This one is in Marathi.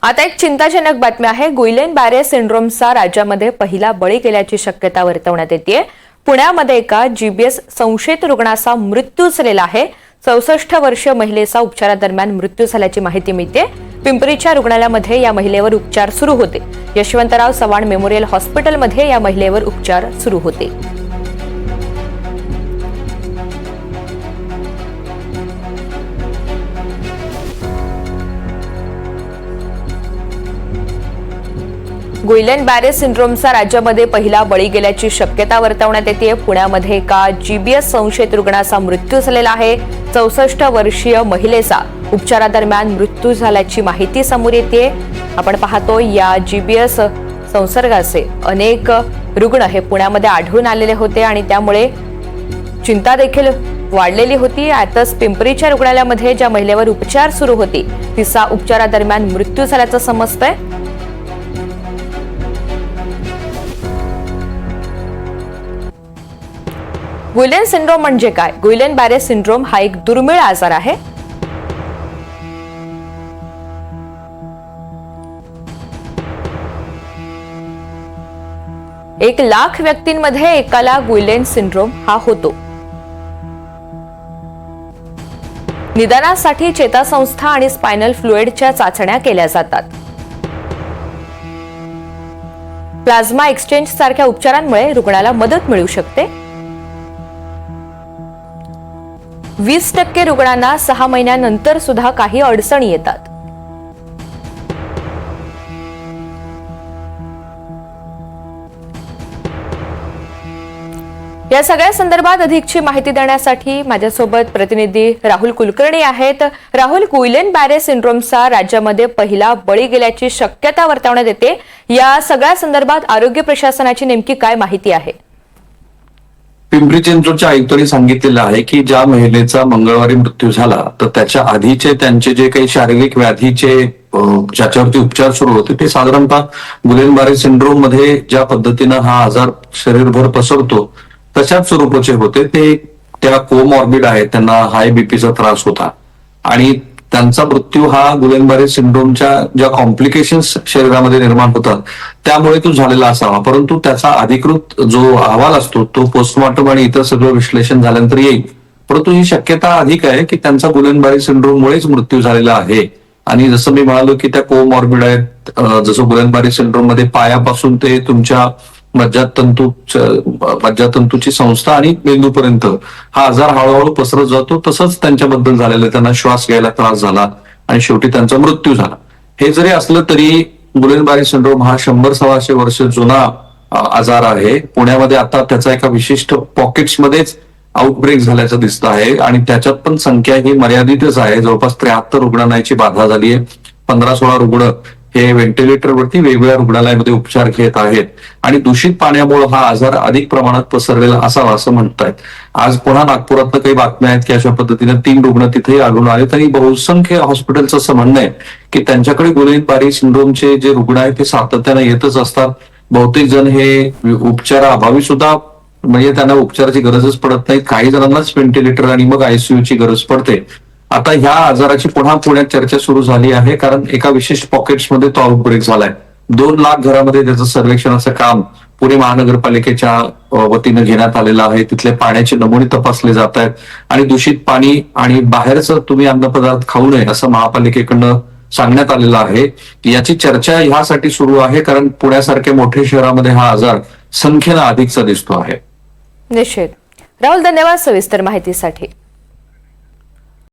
आता एक चिंताजनक बातमी आहे। गुइलेन-बॅरे सिंड्रोमचा राज्यामध्ये पहिला बळी गेल्याची शक्यता वर्तवण्यात येते। पुण्यामध्ये एका जीबीएस संशयित रुग्णाचा मृत्यू झालेला आहे। 64 वर्षीय महिलेचा उपचारादरम्यान मृत्यू झाल्याची माहिती मिळते। पिंपरीच्या रुग्णालयामध्ये या महिलेवर उपचार सुरू होते। यशवंतराव चव्हाण मेमोरियल हॉस्पिटलमध्ये या महिलेवर उपचार सुरू होते। गुइलेन-बॅरे सिंड्रोमचा राज्यामध्ये पहिला बळी गेल्याची शक्यता वर्तवण्यात येते। पुण्यामध्ये एका जीबीएस संशयित रुग्णाचा मृत्यू झालेला आहे। 64 वर्षीय महिलेचा उपचारादरम्यान मृत्यू झाल्याची माहिती समोर येते। आपण पाहतो या जीबीएस संसर्गाचे अनेक रुग्ण हे पुण्यामध्ये आढळून आलेले होते आणि त्यामुळे चिंता देखील वाढलेली होती। आताच पिंपरीच्या रुग्णालयामध्ये ज्या महिलेवर उपचार सुरू होते तिचा उपचारादरम्यान मृत्यू झाल्याचं समजतंय। गुइलेन सिंड्रोम म्हणजे काय? गुइलेन-बॅरे सिंड्रोम हा एक दुर्मिळ आजार आहे। एक लाख व्यक्तींमध्ये एकाला गुइलेन सिंड्रोम हा होतो। निदानासाठी चेतासंस्था आणि स्पायनल फ्लुइडच्या चाचण्या केल्या जातात। प्लाझ्मा एक्सचेंज सारख्या उपचारांमुळे रुग्णाला मदत मिळू शकते। 20% रुग्णांना 6 महिन्यानंतर सुद्धा काही अडचणी येतात। या सगळ्या संदर्भात अधिकची माहिती देण्यासाठी माझ्यासोबत प्रतिनिधी राहुल कुलकर्णी आहेत। राहुल, गुइलेन-बॅरे सिंड्रोमचा राज्यामध्ये पहिला बळी गेल्याची शक्यता वर्तवण्यात येते। या सगळ्या संदर्भात आरोग्य प्रशासनाची नेमकी काय माहिती आहे? पिंपरी चिंचवडच्या आयुक्तांनी सांगितलेलं आहे की ज्या महिलेचा मंगळवारी मृत्यू झाला तर त्याच्या आधीचे त्यांचे जे काही शारीरिक व्याधीचे ज्याच्यावरती उपचार सुरू होते ते साधारणतः गुइलेन-बॅरे सिंड्रोम मध्ये ज्या पद्धतीनं हा आजार शरीरभर पसरतो तशाच स्वरूपाचे होते। ते त्या कोमॉर्बिड आहे, त्यांना हाय बीपीचा त्रास होता आणि त्यांचा मृत्यू हा गुइलेन-बॅरे सिंड्रोमच्या ज्या कॉम्प्लिकेशन्स शरीरामध्ये निर्माण होतात त्यामुळे तो झालेला असावा, परंतु त्याचा अधिकृत जो अहवाल असतो तो पोस्टमॉर्टम आणि इतर सगळं विश्लेषण झाल्यानंतर येईल। परंतु ही शक्यता अधिक आहे की त्यांचा गुइलेन-बॅरे सिंड्रोममुळेच मृत्यू झालेला आहे। आणि जसं मी म्हणालो की त्या कोमॉर्बिड आहेत, जसं गुइलेन-बॅरे सिंड्रोम मध्ये पायापासून ते तुमच्या मज्जातंतूची संस्था आणि मेंदूपर्यंत हा आजार हळूहळू पसरत जातो, तसंच त्यांच्याबद्दल झालेलं, त्यांना श्वास घ्यायला त्रास झाला आणि शेवटी त्यांचा मृत्यू झाला। हे जरी असलं तरी गुइलेन-बॅरे सिंड्रोम हा 100-125 वर्ष जुना आजार आहे। पुण्यामध्ये आता त्याचा एका विशिष्ट पॉकेट्समध्येच आउटब्रेक झाल्याचं दिसतं आहे आणि त्याच्यात पण संख्या ही मर्यादितच आहे। जवळपास 73 रुग्णांना याची बाधा झाली आहे। 15-16 रुग्ण हे व्हेंटिलेटरवरती वेगवेगळ्या रुग्णालयामध्ये उपचार घेत आहेत आणि दूषित पाण्यामुळे हा आजार अधिक प्रमाणात पसरलेला असावा असं म्हणतायत। आज पुन्हा नागपुरातनं काही बातम्या आहेत की अशा पद्धतीने 3 रुग्ण तिथेही आढळून आले। तरी बहुसंख्य हॉस्पिटलचं असं म्हणणं आहे की त्यांच्याकडे गुइलेन-बॅरे सिंड्रोमचे जे रुग्ण आहेत ते सातत्याने येतच असतात। बहुतेक जण हे उपचाराअभावी सुद्धा म्हणजे त्यांना उपचाराची गरजच पडत नाही। काही जणांनाच व्हेंटिलेटर आणि मग आयसीयूची गरज पडते। आता ह्या आजाराची पुन्हा पुण्यात चर्चा सुरू झाली आहे कारण एका विशिष्ट पॉकेट्समध्ये तो आउटब्रेक झालाय। 2 लाख घरामध्ये त्याचं सर्वेक्षणाचं काम पुणे महानगरपालिकेच्या वतीनं घेण्यात आलेलं आहे। तिथले पाण्याचे नमुने तपासले जात आहेत आणि दूषित पाणी आणि बाहेरचं तुम्ही अन्नपदार्थ खाऊ नये असं महापालिकेकडनं सांगण्यात आलेलं आहे। याची चर्चा ह्यासाठी सुरू आहे कारण पुण्यासारख्या मोठ्या शहरामध्ये हा आजार संख्येनं अधिकचा दिसतो आहे। निश्चित। राहुल, धन्यवाद सविस्तर माहितीसाठी।